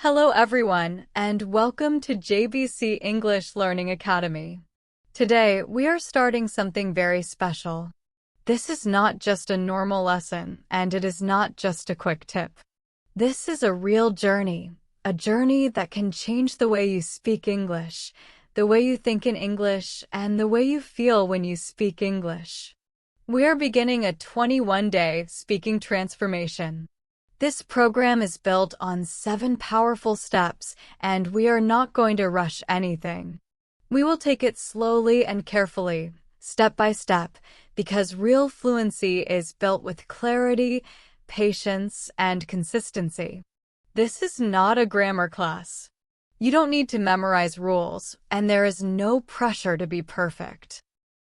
Hello everyone, and welcome to JBC English Learning Academy. Today, we are starting something very special. This is not just a normal lesson, and it is not just a quick tip. This is a real journey, a journey that can change the way you speak English, the way you think in English, and the way you feel when you speak English. We are beginning a 21-day speaking transformation. This program is built on 7 powerful steps, and we are not going to rush anything. We will take it slowly and carefully, step by step, because real fluency is built with clarity, patience, and consistency. This is not a grammar class. You don't need to memorize rules, and there is no pressure to be perfect.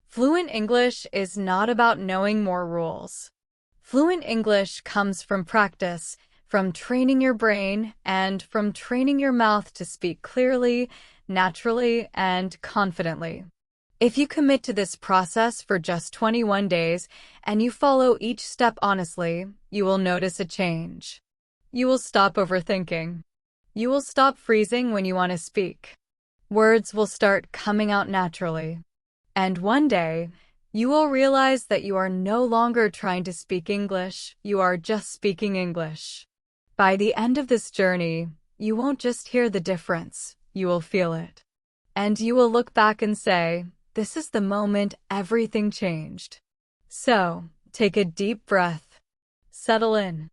Fluent English is not about knowing more rules. Fluent English comes from practice, from training your brain, and from training your mouth to speak clearly, naturally, and confidently. If you commit to this process for just 21 days and you follow each step honestly, you will notice a change. You will stop overthinking. You will stop freezing when you want to speak. Words will start coming out naturally. And one day, you will realize that you are no longer trying to speak English, you are just speaking English. By the end of this journey, you won't just hear the difference, you will feel it. And you will look back and say, this is the moment everything changed. So, take a deep breath. Settle in.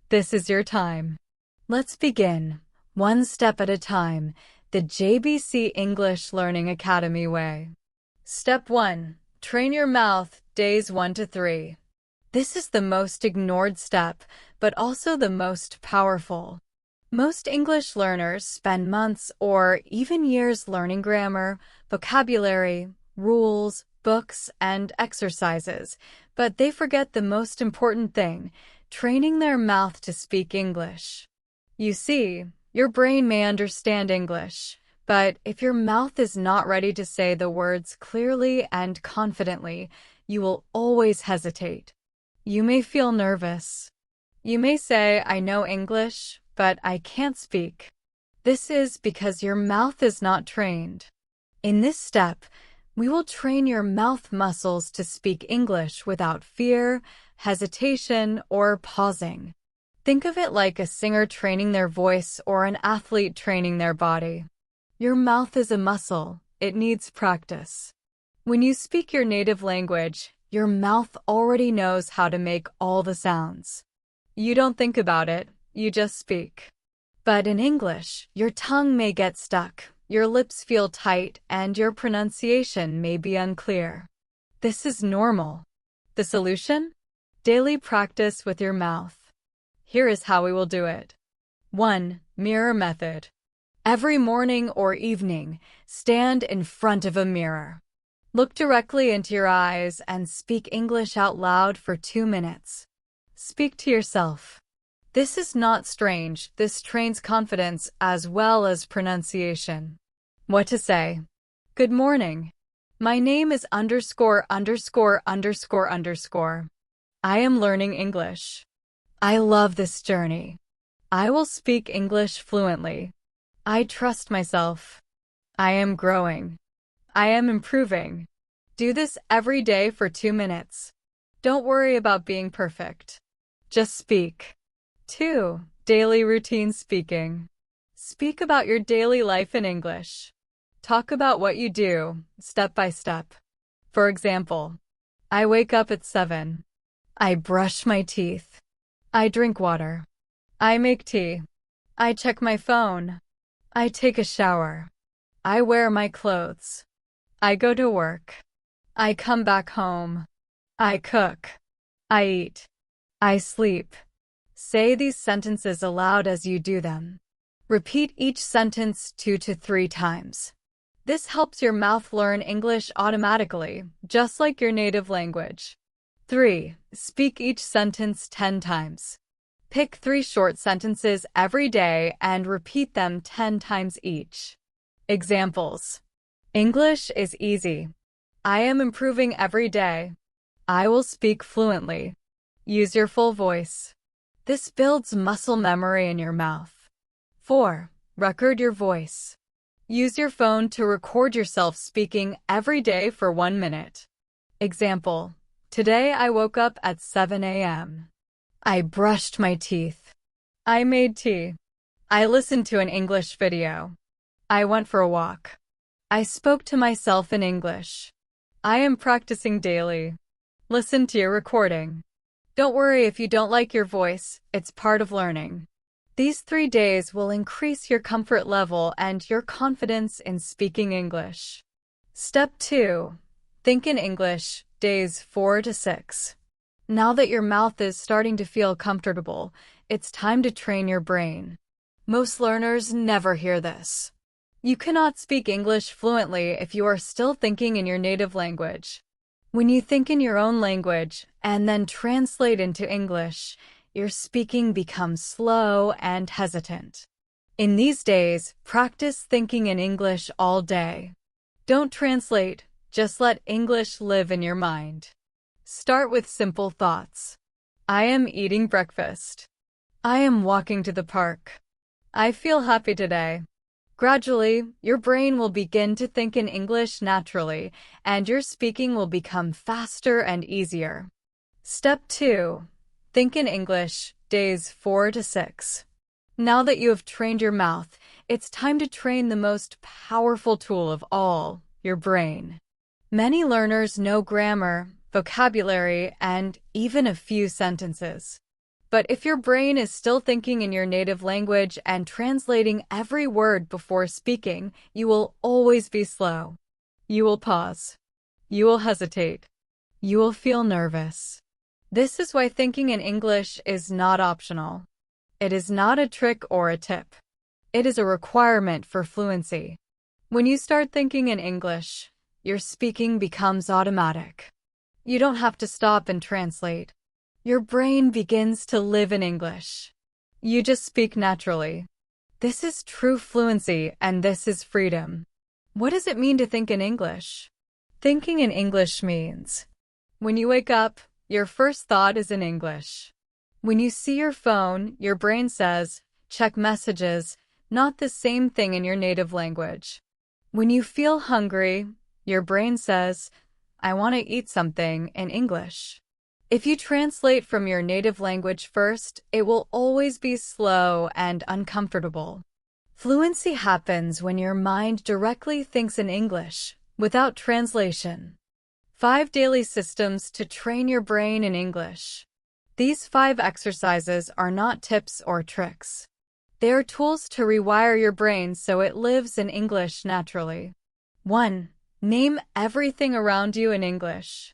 This is your time. Let's begin, one step at a time, the JBC English Learning Academy way. Step 1. Train your mouth, days 1 to 3. This is the most ignored step, but also the most powerful. Most English learners spend months or even years learning grammar, vocabulary, rules, books, and exercises, but they forget the most important thing, training their mouth to speak English. You see, your brain may understand English, but if your mouth is not ready to say the words clearly and confidently, you will always hesitate. You may feel nervous. You may say, I know English, but I can't speak. This is because your mouth is not trained. In this step, we will train your mouth muscles to speak English without fear, hesitation, or pausing. Think of it like a singer training their voice or an athlete training their body. Your mouth is a muscle. It needs practice. When you speak your native language, your mouth already knows how to make all the sounds. You don't think about it, you just speak. But in English, your tongue may get stuck, your lips feel tight, and your pronunciation may be unclear. This is normal. The solution? Daily practice with your mouth. Here is how we will do it. 1. Mirror method. Every morning or evening, stand in front of a mirror. Look directly into your eyes and speak English out loud for 2 minutes. Speak to yourself. This is not strange. This trains confidence as well as pronunciation. What to say? Good morning. My name is ________. I am learning English. I love this journey. I will speak English fluently. I trust myself. I am growing. I am improving. Do this every day for 2 minutes. Don't worry about being perfect. Just speak. 2. Daily routine speaking. Speak about your daily life in English. Talk about what you do, step by step. For example, I wake up at 7. I brush my teeth. I drink water. I make tea. I check my phone. I take a shower. I wear my clothes. I go to work. I come back home. I cook. I eat. I sleep. Say these sentences aloud as you do them. Repeat each sentence 2 to 3 times. This helps your mouth learn English automatically, just like your native language. 3. Speak each sentence 10 times. Pick 3 short sentences every day and repeat them 10 times each. Examples. English is easy. I am improving every day. I will speak fluently. Use your full voice. This builds muscle memory in your mouth. 4. Record your voice. Use your phone to record yourself speaking every day for 1 minute. Example: today I woke up at 7 a.m. I brushed my teeth. I made tea. I listened to an English video. I went for a walk. I spoke to myself in English. I am practicing daily. Listen to your recording. Don't worry if you don't like your voice, it's part of learning. These 3 days will increase your comfort level and your confidence in speaking English. Step 2. Think in English, days 4 to 6. Now that your mouth is starting to feel comfortable, it's time to train your brain. Most learners never hear this. You cannot speak English fluently if you are still thinking in your native language. When you think in your own language and then translate into English, your speaking becomes slow and hesitant. In these days, practice thinking in English all day. Don't translate, just let English live in your mind. Start with simple thoughts. I am eating breakfast. I am walking to the park. I feel happy today. Gradually, your brain will begin to think in English naturally, and your speaking will become faster and easier. Step 2. Think in English, days 4 to 6. Now that you have trained your mouth, it's time to train the most powerful tool of all, your brain. Many learners know grammar, vocabulary, and even a few sentences. But if your brain is still thinking in your native language and translating every word before speaking, you will always be slow. You will pause. You will hesitate. You will feel nervous. This is why thinking in English is not optional. It is not a trick or a tip. It is a requirement for fluency. When you start thinking in English, your speaking becomes automatic. You don't have to stop and translate. Your brain begins to live in English. You just speak naturally. This is true fluency, and this is freedom. What does it mean to think in English? Thinking in English means when you wake up, your first thought is in English. When you see your phone, your brain says, check messages, not the same thing in your native language. When you feel hungry, your brain says, I want to eat something in English. If you translate from your native language first, it will always be slow and uncomfortable. Fluency happens when your mind directly thinks in English, without translation. 5 daily systems to train your brain in English. These 5 exercises are not tips or tricks. They are tools to rewire your brain so it lives in English naturally. 1. Name everything around you in English.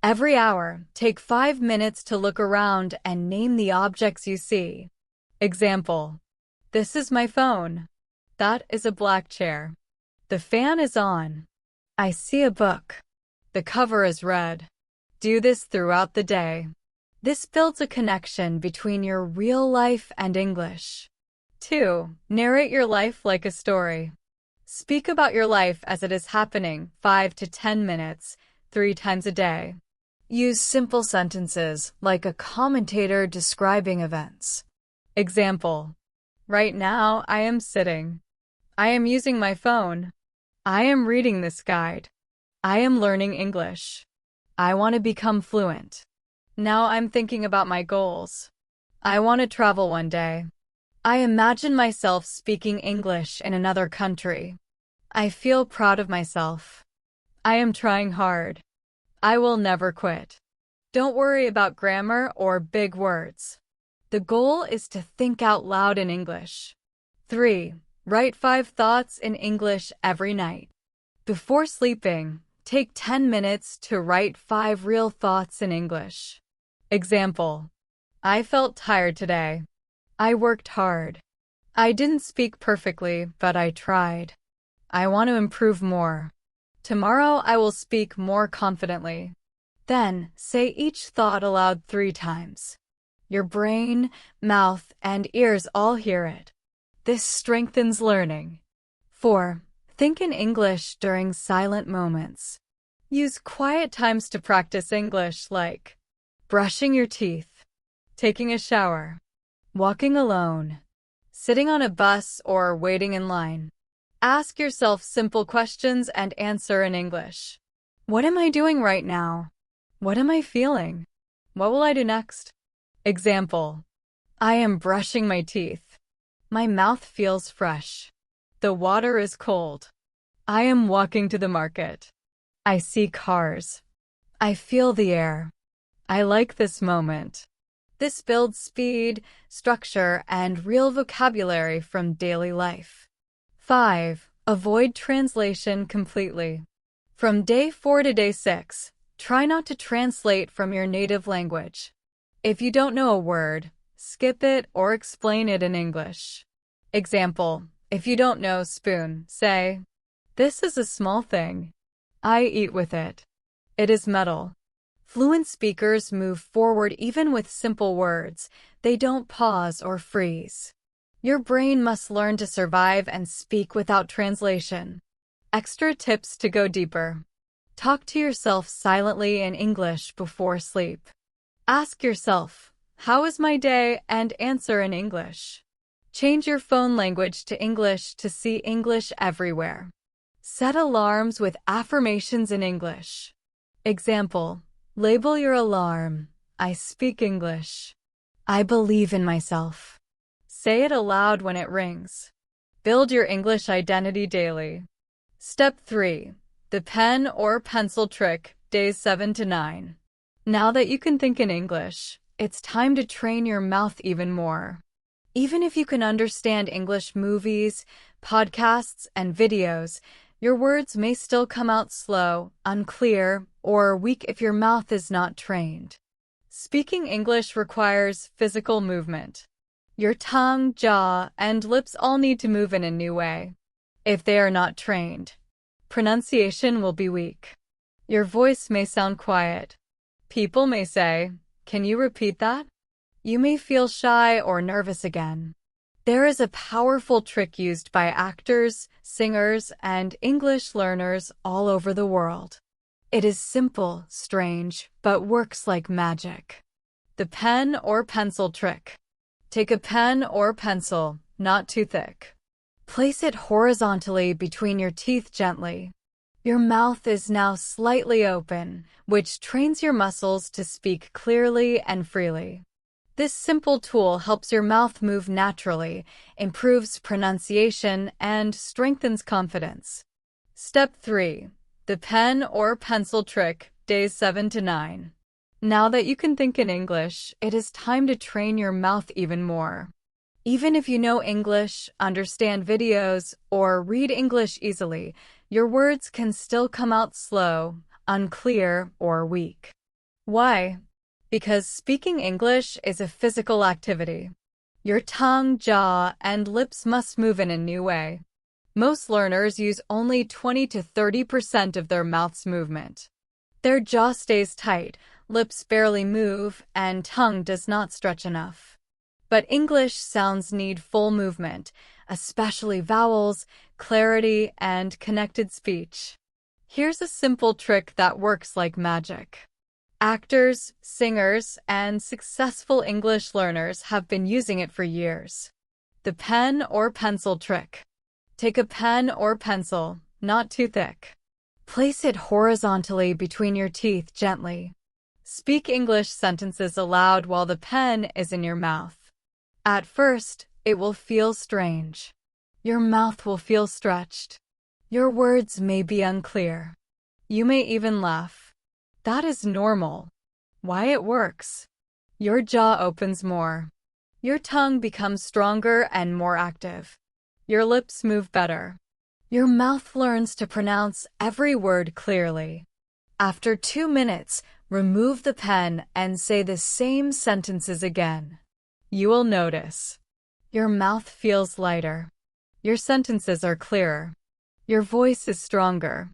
Every hour, take 5 minutes to look around and name the objects you see. Example: this is my phone. That is a black chair. The fan is on. I see a book. The cover is red. Do this throughout the day. This builds a connection between your real life and English. 2. Narrate your life like a story. Speak about your life as it is happening 5 to 10 minutes, 3 times a day. Use simple sentences like a commentator describing events. Example: right now I am sitting. I am using my phone. I am reading this guide. I am learning English. I want to become fluent. Now I'm thinking about my goals. I want to travel one day. I imagine myself speaking English in another country. I feel proud of myself. I am trying hard. I will never quit. Don't worry about grammar or big words. The goal is to think out loud in English. 3. Write 5 thoughts in English every night. Before sleeping, take 10 minutes to write 5 real thoughts in English. Example: I felt tired today. I worked hard. I didn't speak perfectly, but I tried. I want to improve more. Tomorrow I will speak more confidently. Then, say each thought aloud 3 times. Your brain, mouth, and ears all hear it. This strengthens learning. 4. Think in English during silent moments. Use quiet times to practice English like brushing your teeth, taking a shower, walking alone, sitting on a bus, or waiting in line. Ask yourself simple questions and answer in English. What am I doing right now? What am I feeling? What will I do next? Example: I am brushing my teeth. My mouth feels fresh. The water is cold. I am walking to the market. I see cars. I feel the air. I like this moment. This builds speed, structure, and real vocabulary from daily life. 5. Avoid translation completely. From day 4 to day 6, try not to translate from your native language. If you don't know a word, skip it or explain it in English. Example: if you don't know spoon, say, "This is a small thing. I eat with it. It is metal." Fluent speakers move forward even with simple words. They don't pause or freeze. Your brain must learn to survive and speak without translation. Extra tips to go deeper. Talk to yourself silently in English before sleep. Ask yourself, "How is my day?" and answer in English. Change your phone language to English to see English everywhere. Set alarms with affirmations in English. Example: label your alarm, "I speak English." I believe in myself. Say it aloud when it rings. Build your English identity daily. Step 3. The pen or pencil trick, days 7 to 9. Now that you can think in English, it's time to train your mouth even more. Even if you can understand English movies, podcasts, and videos, your words may still come out slow, unclear, or weak if your mouth is not trained. Speaking English requires physical movement. Your tongue, jaw, and lips all need to move in a new way. If they are not trained, pronunciation will be weak. Your voice may sound quiet. People may say, "Can you repeat that?" You may feel shy or nervous again. There is a powerful trick used by actors, singers, and English learners all over the world. It is simple, strange, but works like magic. The pen or pencil trick. Take a pen or pencil, not too thick. Place it horizontally between your teeth gently. Your mouth is now slightly open, which trains your muscles to speak clearly and freely. This simple tool helps your mouth move naturally, improves pronunciation, and strengthens confidence. Step 3. The pen or pencil trick, days 7 to 9. Now that you can think in English, it is time to train your mouth even more. Even if you know English, understand videos, or read English easily, your words can still come out slow, unclear, or weak. Why? Because speaking English is a physical activity. Your tongue, jaw, and lips must move in a new way. Most learners use only 20 to 30% of their mouth's movement. Their jaw stays tight, lips barely move, and tongue does not stretch enough. But English sounds need full movement, especially vowels, clarity, and connected speech. Here's a simple trick that works like magic. Actors, singers, and successful English learners have been using it for years. The pen or pencil trick. Take a pen or pencil, not too thick. Place it horizontally between your teeth gently. Speak English sentences aloud while the pen is in your mouth. At first, it will feel strange. Your mouth will feel stretched. Your words may be unclear. You may even laugh. That is normal. Why it works? Your jaw opens more. Your tongue becomes stronger and more active. Your lips move better. Your mouth learns to pronounce every word clearly. After 2 minutes, remove the pen and say the same sentences again. You will notice. Your mouth feels lighter. Your sentences are clearer. Your voice is stronger.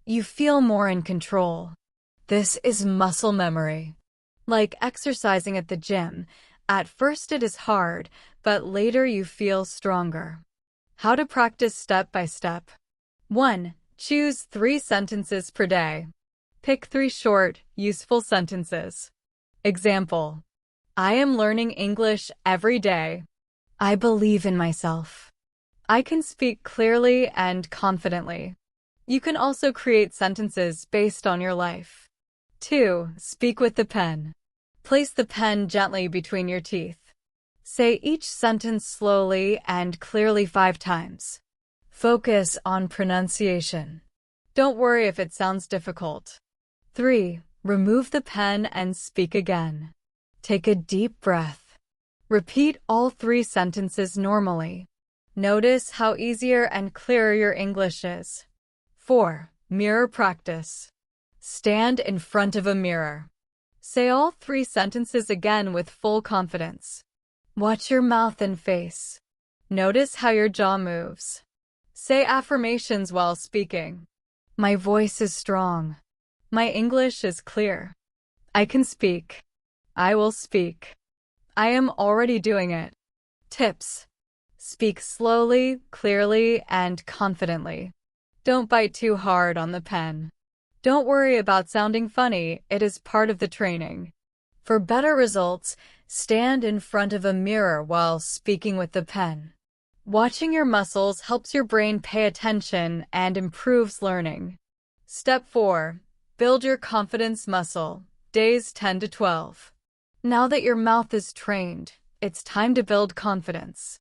You feel more in control. This is muscle memory. Like exercising at the gym, at first it is hard, but later you feel stronger. How to practice step by step. 1. Choose 3 sentences per day. Pick 3 short, useful sentences. Example: I am learning English every day. I believe in myself. I can speak clearly and confidently. You can also create sentences based on your life. 2. Speak with the pen. Place the pen gently between your teeth. Say each sentence slowly and clearly 5 times. Focus on pronunciation. Don't worry if it sounds difficult. 3. Remove the pen and speak again. Take a deep breath. Repeat all 3 sentences normally. Notice how easier and clearer your English is. 4. Mirror practice. Stand in front of a mirror. Say all 3 sentences again with full confidence. Watch your mouth and face. Notice how your jaw moves. Say affirmations while speaking. My voice is strong. My English is clear. I can speak. I will speak. I am already doing it. Tips. Speak slowly, clearly, and confidently. Don't bite too hard on the pen. Don't worry about sounding funny, it is part of the training. For better results, stand in front of a mirror while speaking with the pen. Watching your muscles helps your brain pay attention and improves learning. Step 4. Build your confidence muscle. Days 10 to 12. Now that your mouth is trained, it's time to build confidence.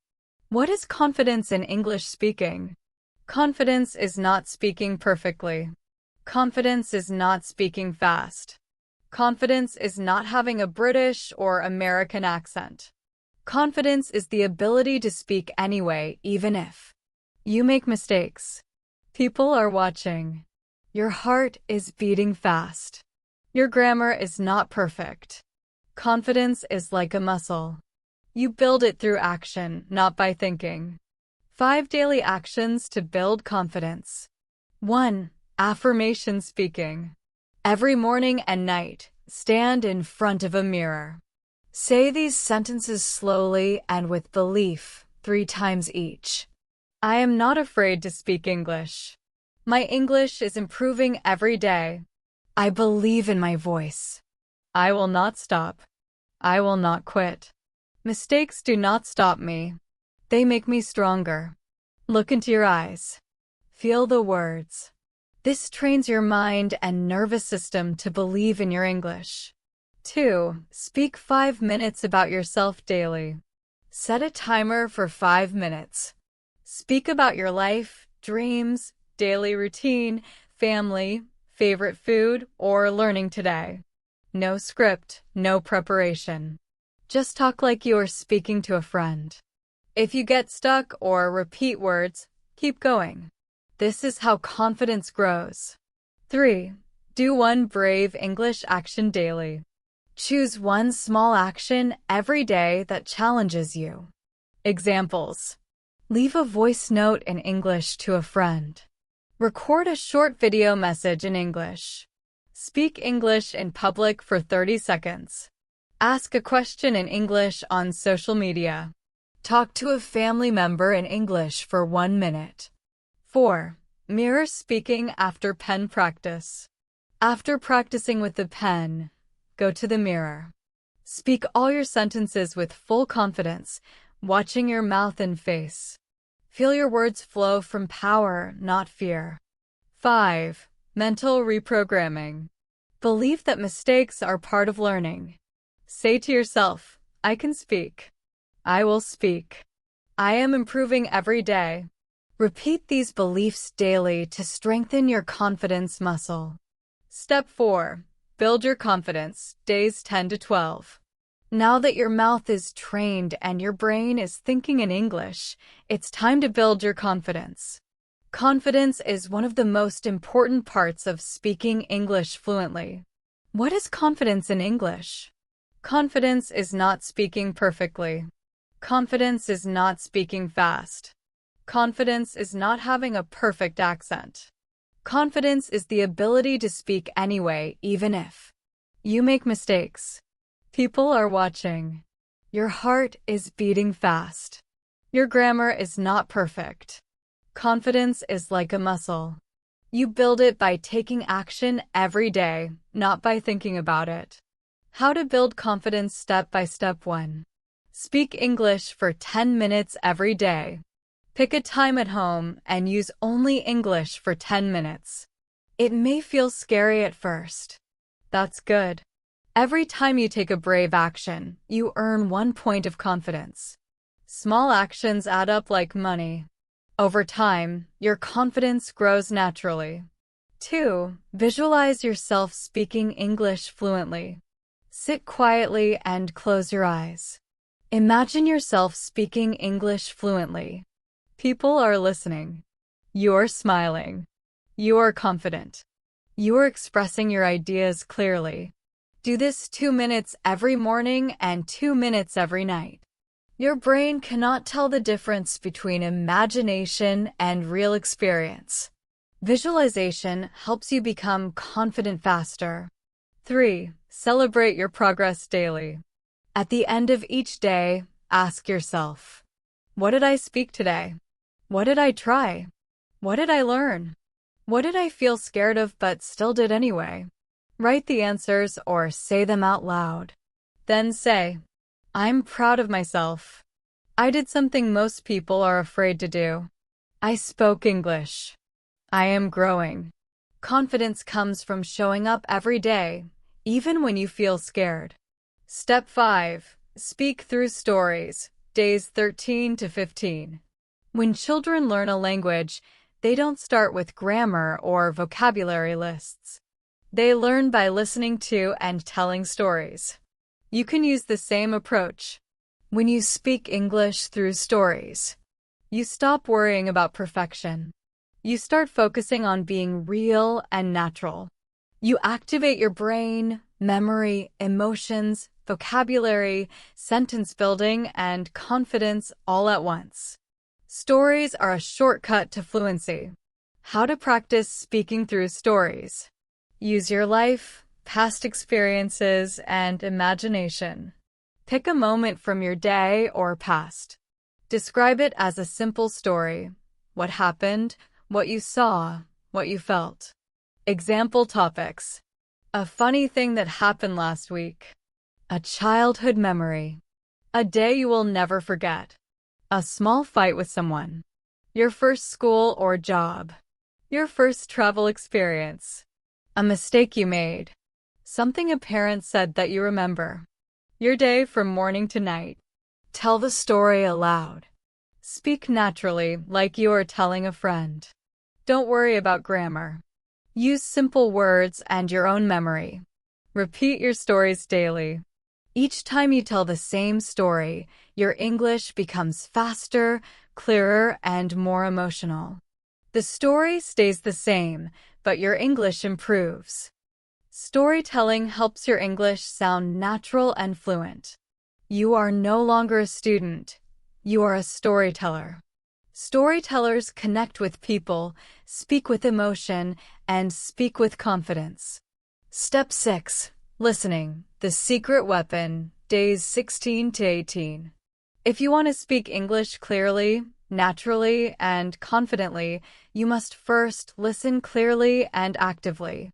What is confidence in English speaking? Confidence is not speaking perfectly. Confidence is not speaking fast. Confidence is not having a British or American accent. Confidence is the ability to speak anyway, even if you make mistakes. People are watching. Your heart is beating fast. Your grammar is not perfect. Confidence is like a muscle. You build it through action, not by thinking. 5 daily actions to build confidence. 1. Affirmation speaking. Every morning and night, stand in front of a mirror. Say these sentences slowly and with belief, 3 times each. I am not afraid to speak English. My English is improving every day. I believe in my voice. I will not stop. I will not quit. Mistakes do not stop me. They make me stronger. Look into your eyes. Feel the words. This trains your mind and nervous system to believe in your English. 2. Speak 5 minutes about yourself daily. Set a timer for 5 minutes. Speak about your life, dreams, daily routine, family, favorite food, or learning today. No script, no preparation. Just talk like you are speaking to a friend. If you get stuck or repeat words, keep going. This is how confidence grows. 3. Do 1 brave English action daily. Choose 1 small action every day that challenges you. Examples. Leave a voice note in English to a friend. Record a short video message in English. Speak English in public for 30 seconds. Ask a question in English on social media. Talk to a family member in English for 1 minute. 4. Mirror speaking after pen practice. After practicing with the pen, go to the mirror. Speak all your sentences with full confidence, watching your mouth and face. Feel your words flow from power, not fear. 5. Mental reprogramming. Believe that mistakes are part of learning. Say to yourself, I can speak. I will speak. I am improving every day. Repeat these beliefs daily to strengthen your confidence muscle. Step 4. Build your confidence, days 10 to 12. Now that your mouth is trained and your brain is thinking in English, it's time to build your confidence. Confidence is one of the most important parts of speaking English fluently. What is confidence in English? Confidence is not speaking perfectly. Confidence is not speaking fast. Confidence is not having a perfect accent. Confidence is the ability to speak anyway, even if you make mistakes. People are watching. Your heart is beating fast. Your grammar is not perfect. Confidence is like a muscle. You build it by taking action every day, not by thinking about it. How to build confidence step by step. 1. Speak English for 10 minutes every day. Pick a time at home and use only English for 10 minutes. It may feel scary at first. That's good. Every time you take a brave action, you earn 1 point of confidence. Small actions add up like money. Over time, your confidence grows naturally. 2. Visualize yourself speaking English fluently. Sit quietly and close your eyes. Imagine yourself speaking English fluently. People are listening. You're smiling. You're confident. You're expressing your ideas clearly. Do this 2 minutes every morning and 2 minutes every night. Your brain cannot tell the difference between imagination and real experience. Visualization helps you become confident faster. 3. Celebrate your progress daily. At the end of each day, ask yourself, what did I speak today? What did I try? What did I learn? What did I feel scared of but still did anyway? Write the answers or say them out loud. Then say, I'm proud of myself. I did something most people are afraid to do. I spoke English. I am growing. Confidence comes from showing up every day, even when you feel scared. Step 5. Speak through stories, days 13 to 15. When children learn a language, they don't start with grammar or vocabulary lists. They learn by listening to and telling stories. You can use the same approach. When you speak English through stories, you stop worrying about perfection. You start focusing on being real and natural. You activate your brain, memory, emotions, vocabulary, sentence building, and confidence all at once. Stories are a shortcut to fluency. How to practice speaking through stories. Use your life, past experiences, and imagination. Pick a moment from your day or past. Describe it as a simple story. What happened, what you saw, what you felt. Example topics. A funny thing that happened last week. A childhood memory. A day you will never forget. A small fight with someone. Your first school or job. Your first travel experience. A mistake you made. Something a parent said that you remember. Your day from morning to night. Tell the story aloud. Speak naturally, like you are telling a friend. Don't worry about grammar. Use simple words and your own memory. Repeat your stories daily. Each time you tell the same story, your English becomes faster, clearer, and more emotional. The story stays the same, but your English improves. Storytelling helps your English sound natural and fluent. You are no longer a student. You are a storyteller. Storytellers connect with people, speak with emotion, and speak with confidence. Step 6. Listening, the secret weapon, days 16 to 18. If you want to speak English clearly, naturally, and confidently, you must first listen clearly and actively.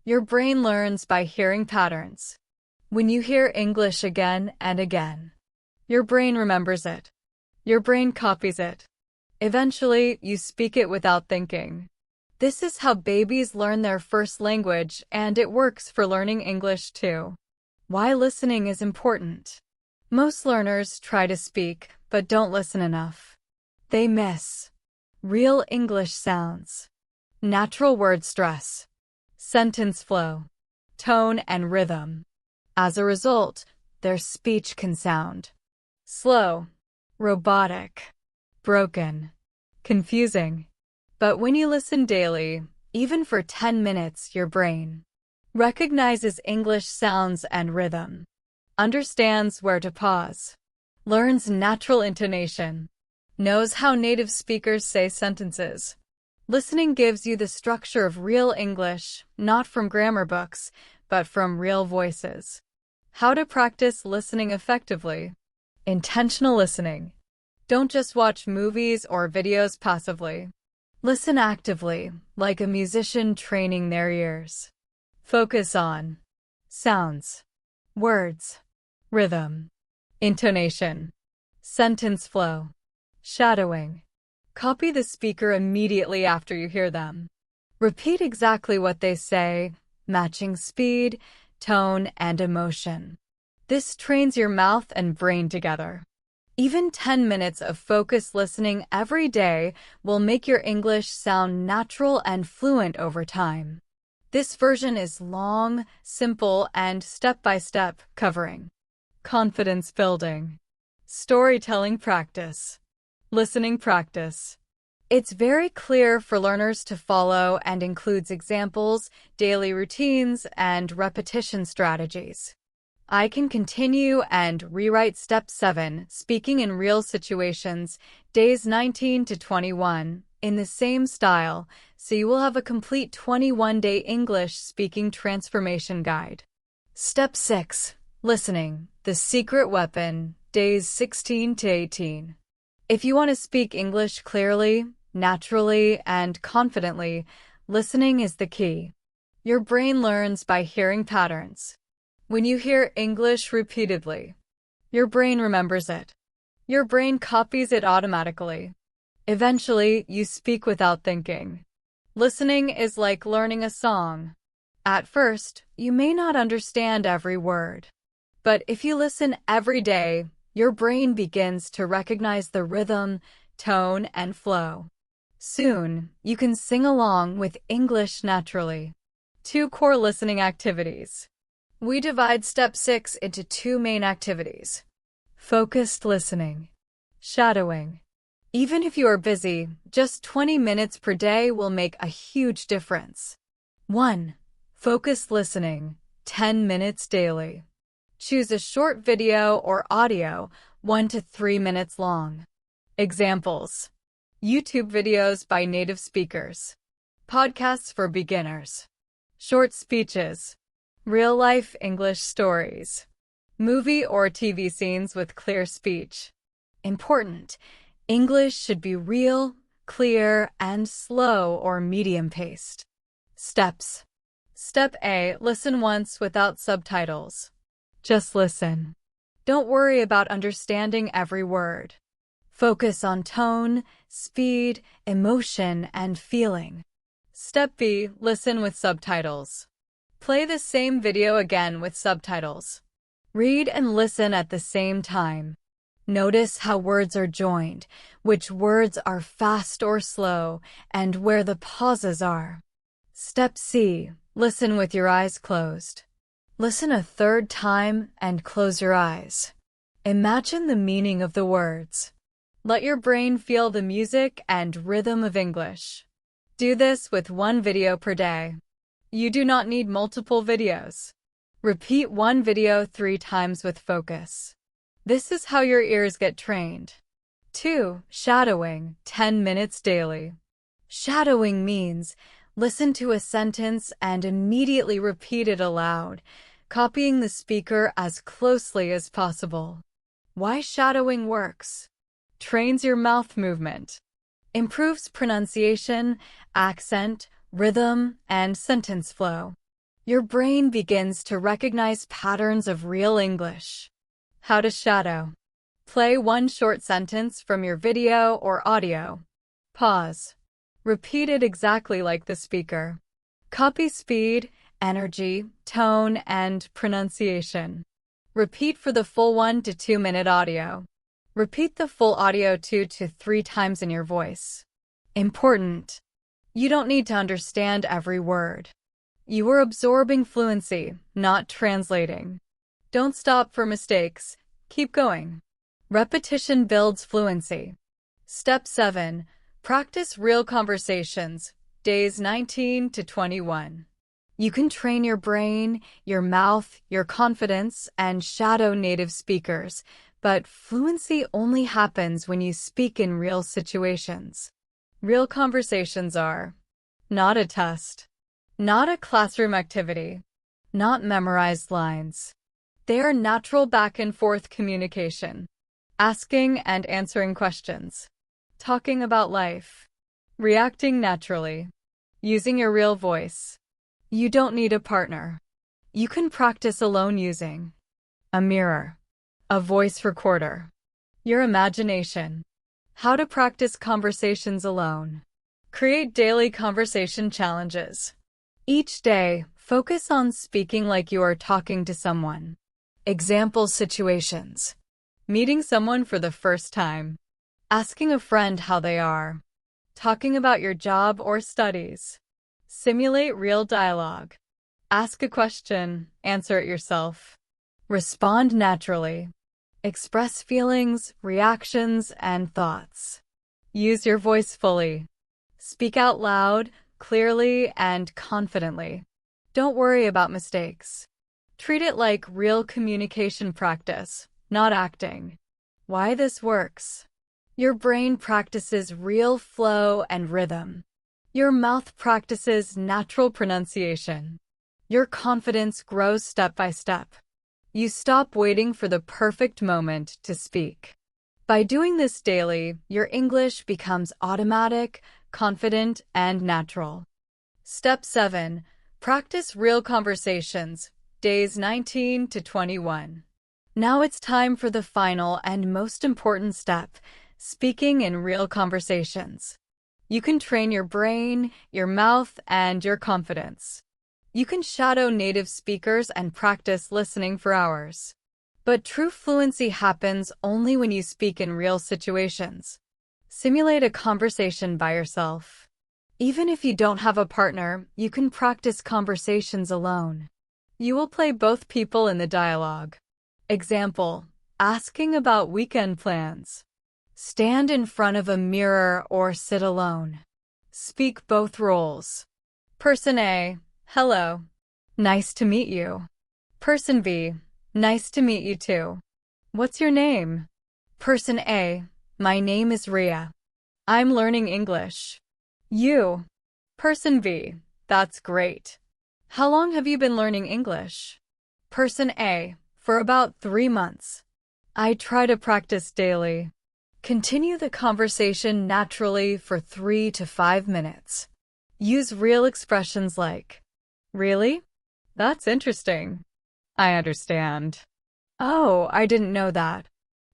Your brain learns by hearing patterns. When you hear English again and again, your brain remembers it. Your brain copies it. Eventually, you speak it without thinking. This is how babies learn their first language, and it works for learning English too. Why listening is important. Most learners try to speak, but don't listen enough. They miss real English sounds, natural word stress, sentence flow, tone, and rhythm. As a result, their speech can sound slow, robotic, broken, confusing. But when you listen daily, even for 10 minutes, your brain recognizes English sounds and rhythm, understands where to pause, learns natural intonation, knows how native speakers say sentences. Listening gives you the structure of real English, not from grammar books, but from real voices. How to practice listening effectively. Intentional listening. Don't just watch movies or videos passively. Listen actively, like a musician training their ears. Focus on sounds, words, rhythm, intonation, sentence flow, shadowing. Copy the speaker immediately after you hear them. Repeat exactly what they say, matching speed, tone, and emotion. This trains your mouth and brain together. Even 10 minutes of focused listening every day will make your English sound natural and fluent over time. This version is long, simple, and step-by-step, covering confidence building, storytelling practice, listening practice. It's very clear for learners to follow and includes examples, daily routines, and repetition strategies. I can continue and rewrite Step 7, speaking in real situations, days 19 to 21, in the same style, so you will have a complete 21-day English speaking transformation guide. Step 6, listening, the secret weapon, days 16 to 18. If you want to speak English clearly, naturally, and confidently, listening is the key. Your brain learns by hearing patterns. When you hear English repeatedly, your brain remembers it. Your brain copies it automatically. Eventually, you speak without thinking. Listening is like learning a song. At first, you may not understand every word. But if you listen every day, your brain begins to recognize the rhythm, tone, and flow. Soon, you can sing along with English naturally. 2 core listening activities. We divide Step 6 into 2 main activities. Focused listening, shadowing. Even if you are busy, just 20 minutes per day will make a huge difference. 1. Focused listening, 10 minutes daily. Choose a short video or audio, 1 to 3 minutes long. Examples: YouTube videos by native speakers, podcasts for beginners, short speeches, real-life English stories, movie or TV scenes with clear speech. Important: English should be real, clear, and slow or medium-paced. Steps. Step A. Listen once without subtitles. Just listen. Don't worry about understanding every word. Focus on tone, speed, emotion, and feeling. Step B. Listen with subtitles. Play the same video again with subtitles. Read and listen at the same time. Notice how words are joined, which words are fast or slow, and where the pauses are. Step C. Listen with your eyes closed. Listen a third time and close your eyes. Imagine the meaning of the words. Let your brain feel the music and rhythm of English. Do this with 1 video per day. You do not need multiple videos. Repeat 1 video 3 times with focus. This is how your ears get trained. 2. Shadowing, 10 minutes daily. Shadowing means listen to a sentence and immediately repeat it aloud, copying the speaker as closely as possible. Why shadowing works? Trains your mouth movement. Improves pronunciation, accent, rhythm, and sentence flow. Your brain begins to recognize patterns of real English. How to shadow. Play 1 short sentence from your video or audio. Pause. Repeat it exactly like the speaker. Copy speed, energy, tone, and pronunciation. Repeat for the full 1 to 2 minute audio. Repeat the full audio 2 to 3 times in your voice. Important: you don't need to understand every word. You are absorbing fluency, not translating. Don't stop for mistakes. Keep going. Repetition builds fluency. Step 7. Practice real conversations, days 19 to 21. You can train your brain, your mouth, your confidence, and shadow native speakers, but fluency only happens when you speak in real situations. Real conversations are not a test, not a classroom activity, not memorized lines. They are natural back-and-forth communication, asking and answering questions, talking about life, reacting naturally, using your real voice. You don't need a partner. You can practice alone using a mirror, A voice recorder. Your imagination. How to practice conversations alone. Create daily conversation challenges. Each day, focus on speaking like you are talking to someone. Example situations. Meeting someone for the first time. Asking a friend how they are. Talking about your job or studies. Simulate real dialogue. Ask a question, answer it yourself. Respond naturally. Express feelings, reactions, and thoughts. Use your voice fully. Speak out loud, clearly, and confidently. Don't worry about mistakes. Treat it like real communication practice, not acting. Why this works? Your brain practices real flow and rhythm. Your mouth practices natural pronunciation. Your confidence grows step by step. You stop waiting for the perfect moment to speak. By doing this daily, your English becomes automatic, confident, and natural. Step 7. Practice real conversations, days 19 to 21. Now it's time for the final and most important step, speaking in real conversations. You can train your brain, your mouth, and your confidence. You can shadow native speakers and practice listening for hours. But true fluency happens only when you speak in real situations. Simulate a conversation by yourself. Even if you don't have a partner, you can practice conversations alone. You will play both people in the dialogue. Example, asking about weekend plans. Stand in front of a mirror or sit alone. Speak both roles. Person A, hello. Nice to meet you. Person B, nice to meet you too. What's your name? Person A, my name is Ria. I'm learning English. You. Person B, that's great. How long have you been learning English? Person A, for about 3 months. I try to practice daily. Continue the conversation naturally for 3 to 5 minutes. Use real expressions like, really? That's interesting. I understand. Oh, I didn't know that.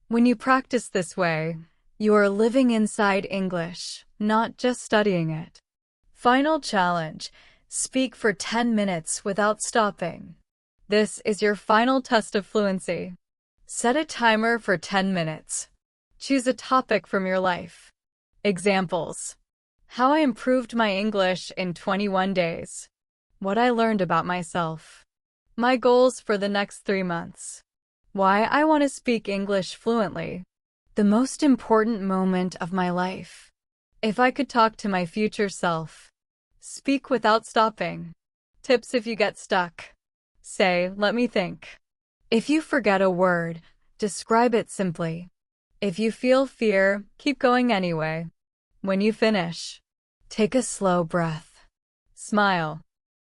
When you practice this way, you are living inside English, not just studying it. Final challenge. Speak for 10 minutes without stopping. This is your final test of fluency. Set a timer for 10 minutes. Choose a topic from your life. Examples. How I improved my English in 21 days. What I learned about myself. My goals for the next 3 months. Why I want to speak English fluently. The most important moment of my life. If I could talk to my future self. Speak without stopping. Tips if you get stuck. Say, let me think. If you forget a word, describe it simply. If you feel fear, keep going anyway. When you finish, take a slow breath. Smile.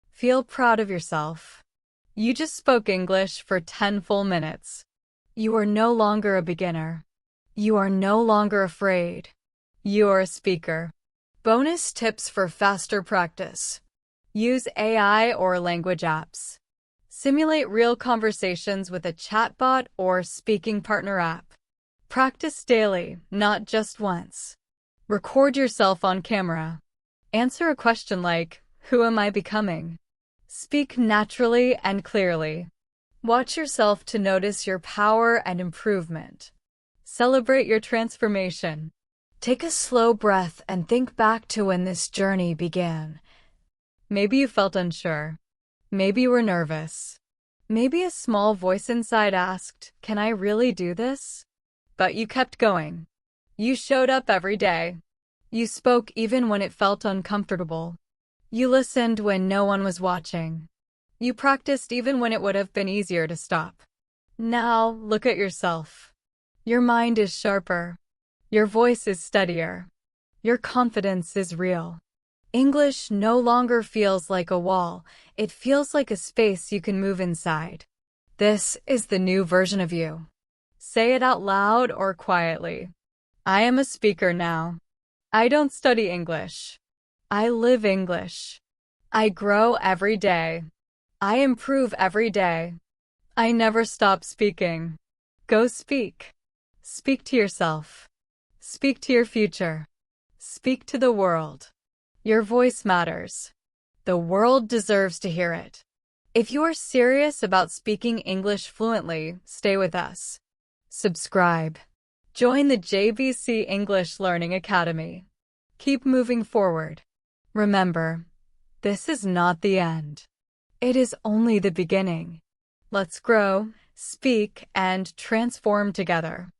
Feel proud of yourself. You just spoke English for 10 full minutes. You are no longer a beginner. You are no longer afraid. You are a speaker. Bonus tips for faster practice. Use AI or language apps. Simulate real conversations with a chatbot or speaking partner app. Practice daily, not just once. Record yourself on camera. Answer a question like, who am I becoming? Speak naturally and clearly. Watch yourself to notice your power and improvement. Celebrate your transformation. Take a slow breath and think back to when this journey began. Maybe you felt unsure. Maybe you were nervous. Maybe a small voice inside asked, can I really do this? But you kept going. You showed up every day. You spoke even when it felt uncomfortable. You listened when no one was watching. You practiced even when it would have been easier to stop. Now, look at yourself. Your mind is sharper. Your voice is steadier. Your confidence is real. English no longer feels like a wall. It feels like a space you can move inside. This is the new version of you. Say it out loud or quietly. I am a speaker now. I don't study English. I live English. I grow every day. I improve every day. I never stop speaking. Go speak. Speak to yourself. Speak to your future. Speak to the world. Your voice matters. The world deserves to hear it. If you are serious about speaking English fluently, stay with us. Subscribe. Join the JBC English Learning Academy. Keep moving forward. Remember, this is not the end. It is only the beginning. Let's grow, speak, and transform together.